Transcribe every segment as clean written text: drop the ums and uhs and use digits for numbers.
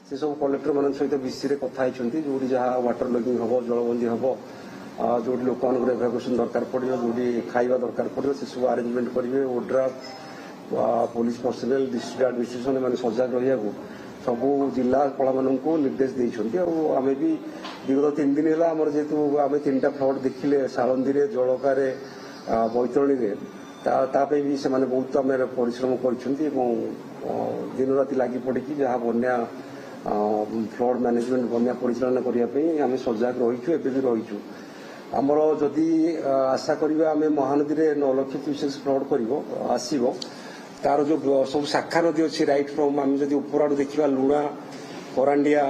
से सब कलेक्टर मान सहित बीसी कथा जो जहाँ वाटर लगिंग हम जलबंदी हम जो लोक एभाकुएसन दरकार पड़ो जो खाଇବା दरकार पड़ो से सब आरेंजमेंट करेंगे ODRAF police personnel district administration मैंने सजग रहा सबू जिलापाल मान निर्देश देते आम भी विगत 3 दिन है आम जेहतु आम 3टा फ्लड देखिले सालंदी जलकार बैतरणी भी से बहुत आम परिश्रम कर दिन राति लगी पड़ी जहाँ बन्या फ्लड मैनेजमेंट बन्या परिचालन करने आम सजग रहीचु एवं भी रहीचु आमर जदि आशा करिबा आम महानदी में 9 लाख क्यूसेक्स फ्लड कर आसब तार जो सब शाखा नदी अच्छी राइट फ्रम आम जब ऊपर आड़ देखा लुणा करांडिया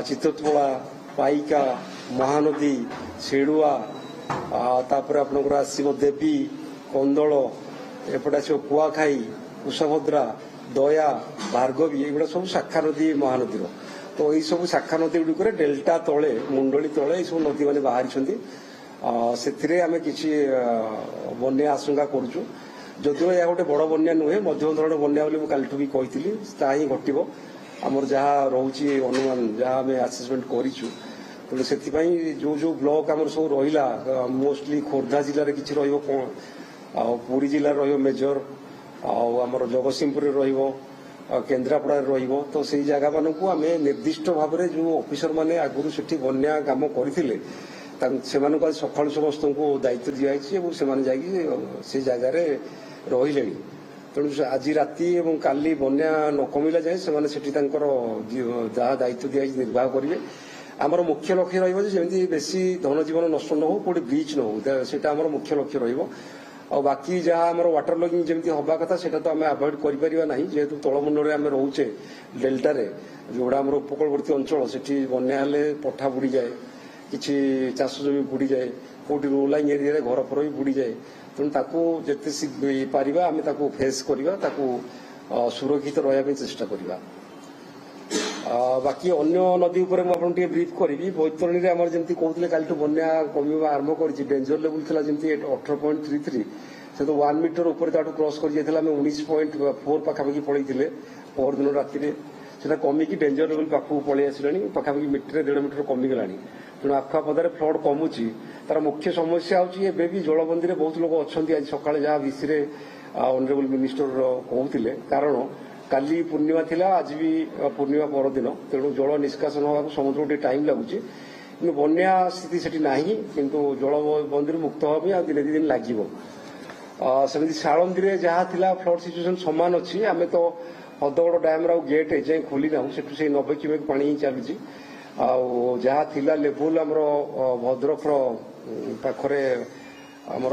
चिततोला पाइका महानदी सेडुआ तापर आपनकर आसब देवी कंदल एपटे आसो कुआखाई कुशभद्रा दया भार्गवी ये सब शाखा नदी महानदी तो यही सब शाखा नदी गुड़िक डेल्टा तले मुंडली तले सब नदी मैंने बाहरी से आम कि बन्या आशंका करुचु जदिव यह गोटे बड़ बन्या नुहे मध्यम धरण बन्या बोली कालठू भी कही ही घटव आमर जहाँ रोचे अनुमान जहाँ आम आसेसमेंट करूँ तेणु से जो जो ब्लॉक आम सब रहा मोस्टली खोर्धा जिले में किसी पुरी जिले मेजर आमर जगतसिंहपुर केन्द्रापड़ा रो तो से जगह मानक आम निर्दिष्ट भाव में जो ऑफिसर माने आगुरी से बन्या काम करते आज सकाल समस्त को दायित्व दिखाई से जगार रही तेणु आज राति और काली बन्या न कमिला जाए से जहाँ दायित्व दिखाई निर्वाह करेंगे आमर मुख्य लक्ष्य रही बेसी धन जीवन नष्ट न हो कौटे ब्रिज न हो से मुख्य लक्ष्य रही और बाकी जहाँ आम वाटर लगिंग जमी हवा कथा से तो आम आभोड करना जेहेतु तलमुंड आम रोचे डेल्टार जोड़ा आम उपकूलवर्ती अंचल से बन्या पठा बुड़ी जाए किसी चाष जमी बुड़ी जाए कौटी रोलाइंग एरिया घर फर भी बुड़ी जाए तेणु जिते पार आम फेस करवा सुरक्षित रहा चेष्टा करवा बाकी अन्य नदी उपर मुझे ब्रीफ करी बैतरणी में आम जमी कहते कालू बन्या कमिवा आरंभ कर डेंजर लेवल थी जमी 18.33 से तो 1 मीटर ऊपर क्रॉस कर 19.4 पाखापाखि पड़े पर दिन राति से कमिकी डेंजर लेवल पाखक पलि आसा पाखापाखि मीटर 1.5 मीटर कमिगला तेणु आखुआपदार फ्लड कमुची तार मुख्य समस्या होची भी जलबंदी में बहुत लोग अच्छा आज सकाଳେ जहाँ विसी ऑनरेबल मिनिस्टर कहते कारण काली पूर्णिमा थिला आज भी पूर्णिमा परदिन तेणु जल निष्कासन होगा समुद्र गोटे टाइम लगुच कि बन्या स्थिति से नहीं किंतु जलबंदी मुक्त हाँ आ दिन 2 दिन लगे सेमती सालंदी जहाँ थिला फ्लड सिचुएसन सामान अच्छी आम तो हदगड़ डैम गेट एजाए खोली ना से 90 क्यूमेक पानी ही चलुची जहाँ थिला लेवल आमर भद्रक पाखरे आमर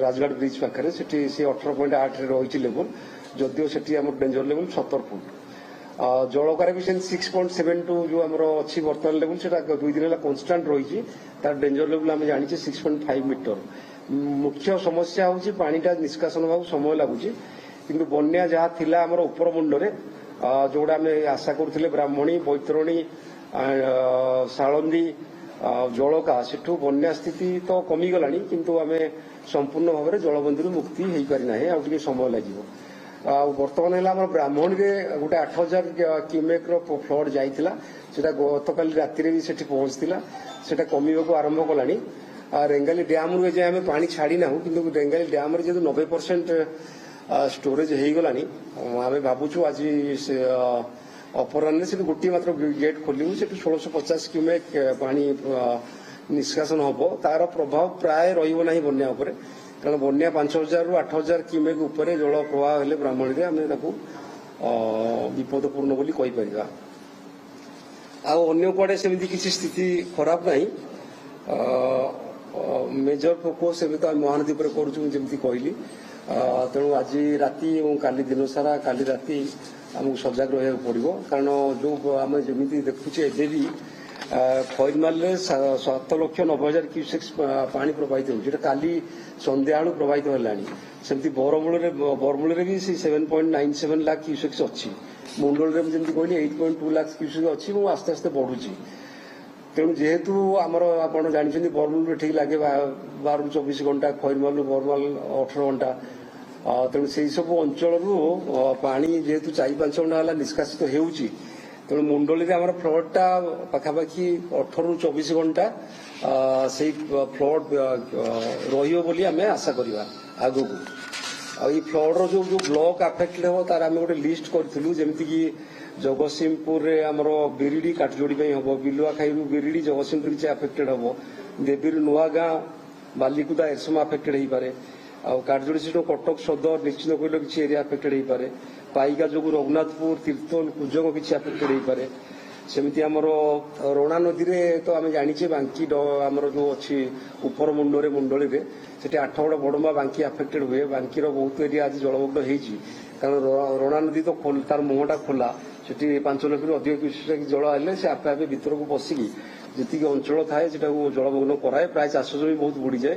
राजगढ़ ब्रिज पाखे से 18.8 रही लेवल जदिव से डेंजर लेवल 70 फुट जलकार भी 6.72 जो आमर अच्छी बर्तमान लेवल से 2 दिन कन्स्टांट रही तार डेंजर लेवल आम जानी 6.5 मीटर मुख्य समस्या हूँ पानीटा निष्कासन होगा समय लगुच किंतु बन्या जहाँ थिला आमर उपर मुंडे जोड़ा आम आशा करते ब्राह्मणी बैतरणी सालंदी जलका सेठू बन्या स्थिति तो कमिगला किंतु आम संपूर्ण भाव में जलबंदी मुक्ति हो पारिना आगे समय लगे बर्तमान है ब्राह्मणी में गोटे 8000 क्यूमेक फ्लड जाइला सेटा गतकाली राति भी सेठी पहुंचला सेटा कमिबा को आरंभ कलानी रेंगाली डैम रू जे आम पानी छाड़ी ना किंतु रेंगाली डैम रे जो 90% स्टोरेज हो गलानी आम भावुँ आज अपराह्न से गोटे मात्र गेट खोलू से 1650 क्यूमेक पानी निष्कासन हम तार प्रभाव प्राय रहा बन्या उपर कारण बन्या 5000 रू 8000 क्यूमेक उपर जल प्रवाह हेले ब्राह्मणी में आम विपदपूर्ण बोली कहीपर अन्य कुआडे सेमती किसी स्थिति खराब ना मेजर फोकस एवं तो महानदी पर करमती कहली तेणु आज राति और काली दिन सारा काली राति आमको सजग रहा पड़ो कारण जो आम जमी देखुचे एवं खैरमाल 7,90,000 क्यूसेक्स पानी प्रवाहित हो काली संध्या बेलू प्रवाहित है सेमती बरमूल भी 7.97 लाख क्यूसेक्स अच्छी मुंडल में जमी कहली 8.2 लाख क्यूसेक्स अच्छी वो आस्ते आस्ते बढ़ुची तेणु जेहेतु आमर आप जानते बरमूल ठीक लगे 12 ରୁ 24 घंटा खैरमाल बरमाल 18 घंटा तेणु से सब अंचल पानी जेहेतु 4-5 घंटा है निष्कासित होती ତେଣୁ ମୁଣ୍ଡଳିରେ ଆମର ଫ୍ଲଡଟା ପାଖାପାଖି 18 ରୁ 24 ଘଣ୍ଟା ସେଇ ଫ୍ଲଡ ରହିବ ବୋଲି ଆମେ ଆଶା କରିବା ଆଗକୁ। ଆଉ ଏଇ ଫ୍ଲଡର ଯୋଉ ବ୍ଲକ ଆଫେକ୍ଟେଡ ହେବ ତାର ଆମେ ଗୋଟେ ଲିଷ୍ଟ କରିଥିଲୁ, ଯେମିତିକି ଜଗତସିଂହପୁରରେ ଆମର ବିରିଡି କାଠଯୋଡି ପାଇଁ ହେବ, ବିଲୁଆଖାଇରୁ ବିରିଡି ଜଗତସିଂହପୁର କିଛି ଆଫେକ୍ଟେଡ ହେବ, ଦେବୀରୁ ନୂଆଗାଁ ବାଲିକୁଦା ଏରସମା ଆଫେକ୍ଟେଡ ହେଇପାରେ, ଆଉ କାଠଯୋଡି ସେଠୁ କଟକ ସଦର ନିଶ୍ଚିତ କହିଲେ କିଛି ଏରିଆ ଆଫେକ୍ଟେଡ ହେଇପାରେ, ପାଇକା ଯୋଗୁଁ ରଘୁନାଥପୁର ତିର୍ତ୍ତୋଲ କୁଜଙ୍ଗ କିଛି ଆଫେକ୍ଟେଡ ହେଇପାରେ। ସେମିତି ଆମର ରଣା ନଦୀରେ ତ ଆମେ ଜାଣିଛେ ବାଙ୍କି ଆମର ଯୋଉ ଅଛି ଉପର ମୁଣ୍ଡଳିରେ ସେଠି ଆଠଗଡ଼ ବଡମ୍ବା ବାଙ୍କି ଆଫେକ୍ଟେଡ ହୁଏ। ବାଙ୍କିର ବହୁତ ଏରିଆ ଆଜି ଜଳମଗ୍ନ ହେଇଛି, କାରଣ ରଣା ନଦୀ ତ ତାର ମୁହଁଟା ଖୋଲା, ସେଠି 5 ଲକ୍ଷରୁ ଅଧିକ କ୍ୟୁସେକ୍ ଜଳ ହେଲେ ସେ ଆପେ ଆପେ ଭିତରକୁ ପଶିକି ଯେତିକି ଅଞ୍ଚଳ ଥାଏ ସେଟାକୁ ଜଳମଗ୍ନ କରାଏ, ପ୍ରାୟ ଚାଷ ଜମି ବହୁତ ବୁଡିଯାଏ।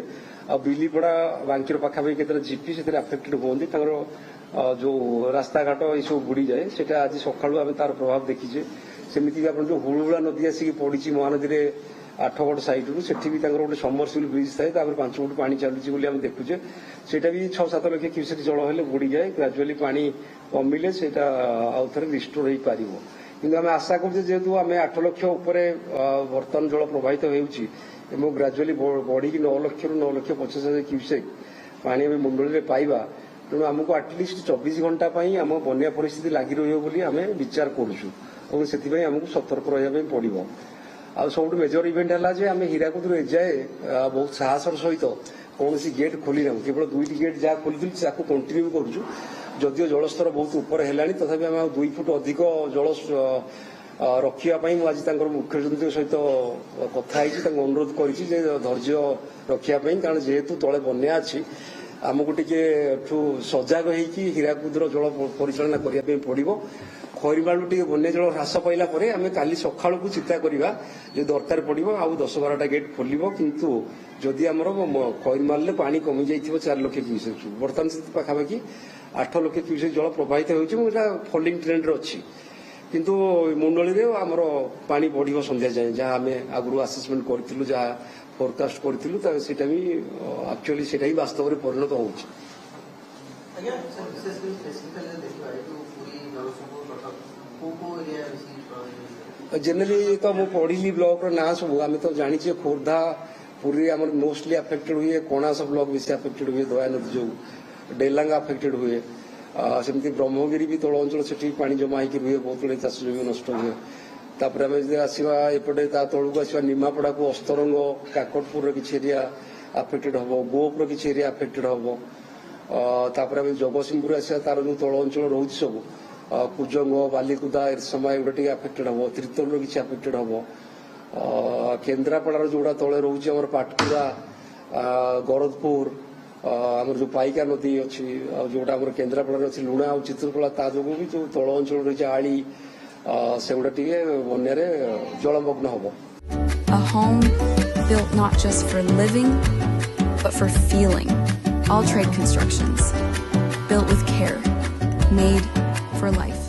ଆଉ ବିଲିପଡା ବାଙ୍କିର ପାଖାପାଖି କେତେଟା ଜିପି ସେଥିରେ ଆଫେକ୍ଟେଡ ହୁଅନ୍ତି, ତାଙ୍କର ଯୋଉ ରାସ୍ତାଘାଟ ଏସବୁ ବୁଡିଯାଏ, ସେଟା ଆଜି ସକାଳୁ ଆମେ ତାର ପ୍ରଭାବ ଦେଖିଛେ। ସେମିତି ଆପଣ ଯୋଉ ହୁଳୁହୁଳା ନଦୀ ଆସିକି ପଡିଛି ମହାନଦୀରେ ଆଠଗଡ଼ ସାଇଡରୁ, ସେଠି ବି ତାଙ୍କର ଗୋଟେ ସମରସିବଲ ବ୍ରିଜ ଥାଏ, ତାପରେ 5 ଫୁଟ ପାଣି ଚାଲୁଛି ବୋଲି ଆମେ ଦେଖୁଛେ। ସେଇଟା ବି 6-7 ଲକ୍ଷ କ୍ୟୁସେକ୍ ଜଳ ହେଲେ ବୁଡିଯାଏ, ଗ୍ରାଜୁଆଲି ପାଣି କମିଲେ ସେଇଟା ଆଉ ଥରେ ରିଷ୍ଟୋର ହେଇପାରିବ। କିନ୍ତୁ ଆମେ ଆଶା କରୁଛେ ଯେହେତୁ ଆମେ 8 ଲକ୍ଷ ଉପରେ ବର୍ତ୍ତମାନ ଜଳ ପ୍ରବାହିତ ହେଉଛି ଏବଂ ଗ୍ରାଜୁଆଲି ବଢିକି 9 ଲକ୍ଷରୁ 9,50,000 କ୍ୟୁସେକ୍ ପାଣି ଆମେ ମୁଣ୍ଡଳିରେ ପାଇବା, ତେଣୁ ଆମକୁ ଆଟଲିଷ୍ଟ 24 ଘଣ୍ଟା ପାଇଁ ଆମ ବନ୍ୟା ପରିସ୍ଥିତି ଲାଗି ରହିବ ବୋଲି ଆମେ ବିଚାର କରୁଛୁ ଏବଂ ସେଥିପାଇଁ ଆମକୁ ସତର୍କ ରହିବା ପାଇଁ ପଡିବ। ଆଉ ସବୁଠୁ ମେଜର ଇଭେଣ୍ଟ ହେଲା ଯେ ଆମେ ହୀରାକୁଦରୁ ଏଯାଏ ବହୁତ ସାହସର ସହିତ କୌଣସି ଗେଟ୍ ଖୋଲିନାହୁଁ, କେବଳ 2ଟି ଗେଟ୍ ଯାହା ଖୋଲିଥିଲୁ ତାକୁ କଣ୍ଟିନ୍ୟୁ କରୁଛୁ। ଯଦିଓ ଜଳସ୍ତର ବହୁତ ଉପରେ ହେଲାଣି, ତଥାପି ଆମେ ଆଉ 2 ଫୁଟ ଅଧିକ ଜଳ ରଖିବା ପାଇଁ ମୁଁ ଆଜି ତାଙ୍କର ମୁଖ୍ୟମନ୍ତ୍ରୀଙ୍କ ସହିତ କଥା ହେଇଛି, ତାଙ୍କୁ ଅନୁରୋଧ କରିଛି ଯେ ଧୈର୍ଯ୍ୟ ରଖିବା ପାଇଁ, କାରଣ ଯେହେତୁ ତଳେ ବନ୍ୟା ଅଛି ଆମକୁ ଟିକେ ସଜାଗ ହେଇକି ହୀରାକୁଦର ଜଳ ପରିଚାଳନା କରିବା ପାଇଁ ପଡିବ। ଖଇରମାଳରୁ ଟିକେ ବନ୍ୟା ଜଳ ହ୍ରାସ ପାଇଲା ପରେ ଆମେ କାଲି ସକାଳକୁ ଚିନ୍ତା କରିବା ଯଦି ଦରକାର ପଡିବ ଆଉ 10-12ଟା ଗେଟ୍ ଖୋଲିବ। କିନ୍ତୁ ଯଦି ଆମର ଖଇରମାଳରେ ପାଣି କମି ଯାଇଥିବ 4 ଲକ୍ଷ କ୍ୟୁସେକ୍, ବର୍ତ୍ତମାନ ସେ ପାଖାପାଖି 8 ଲକ୍ଷ କ୍ୟୁସେକ୍ ଜଳ ପ୍ରବାହିତ ହେଉଛି ଏବଂ ଏଟା ଫଲିଂ ଟ୍ରେଣ୍ଡରେ ଅଛି। କିନ୍ତୁ ମୁଣ୍ଡଳିରେ ଆମର ପାଣି ବଢିବ ସନ୍ଧ୍ୟା ଯାଏଁ, ଯାହା ଆମେ ଆଗରୁ ଆସେସମେଣ୍ଟ କରିଥିଲୁ, ଯାହା ଫୋରକାଷ୍ଟ କରିଥିଲୁ, ସେଇଟା ବି ଆକ୍ଚୁଆଲି ସେଇଟା ହିଁ ବାସ୍ତବରେ ପରିଣତ ହେଉଛି। ଜେନେରାଲି ତ ମୁଁ ପଢିଲି ବ୍ଲକର ନାଁ ସବୁ, ଆମେ ତ ଜାଣିଛେ ଖୋର୍ଦ୍ଧା ପୁରୀ ଆମର ମୋଷ୍ଟଲି ଆଫେକ୍ଟେଡ ହୁଏ, କଣାସ ବ୍ଲକ ବେଶୀ ଆଫେକ୍ଟେଡ ହୁଏ ଦୟାନଦୀ ଯୋଗୁଁ, ଡେଲାଙ୍ଗ ଆଫେକ୍ଟେଡ ହୁଏ, ସେମିତି ବ୍ରହ୍ମଗିରି ବି ତଳ ଅଞ୍ଚଳ ସେଠି ପାଣି ଜମା ହେଇକି ରୁହେ, ବହୁତ ଗୁଡେ ଚାଷ ଜମି ନଷ୍ଟ ହୁଏ। ତାପରେ ଆମେ ଯଦି ଆସିବା ଏପଟେ ତା ତଳକୁ ଆସିବା ନିମାପଡାକୁ ଅସ୍ତରଙ୍ଗ କାକଟପୁରର କିଛି ଏରିଆ ଆଫେକ୍ଟେଡ ହବ, ଗୋପର କିଛି ଏରିଆ ଆଫେକ୍ଟେଡ ହବ। ତାପରେ ଆମେ ଜଗତସିଂହପୁର ଆସିବା, ତାର ଯୋଉ ତଳ ଅଞ୍ଚଳ ରହୁଛି ସବୁ କୁଜଙ୍ଗ ବାଲିକୁଦା ଏରସମା ଏଗୁଡ଼ା ଟିକେ ଆଫେକ୍ଟେଡ ହବ, ତିର୍ତ୍ତୋଲର କିଛି ଆଫେକ୍ଟେଡ ହବ। କେନ୍ଦ୍ରାପଡାର ଯୋଉଟା ତଳେ ରହୁଛି ଆମର ପାଟକୁରା ଗରଦପୁର, ଆମର ଯୋଉ ପାଇକା ନଦୀ ଅଛି, ଆଉ ଯୋଉଟା ଆମର କେନ୍ଦ୍ରାପଡାରେ ଅଛି ଲୁଣା ଆଉ ଚିତ୍ରକୋଳା, ତା ଯୋଗୁଁ ବି ଯୋଉ ତଳ ଅଞ୍ଚଳ ରହିଛି ଆଳି, ସେଗୁଡ଼ା ଟିକେ ବନ୍ୟାରେ ଜଳମଗ୍ନ ହବ। A home built not just for living, but for feeling. All Trade Constructions, built with care, made for life.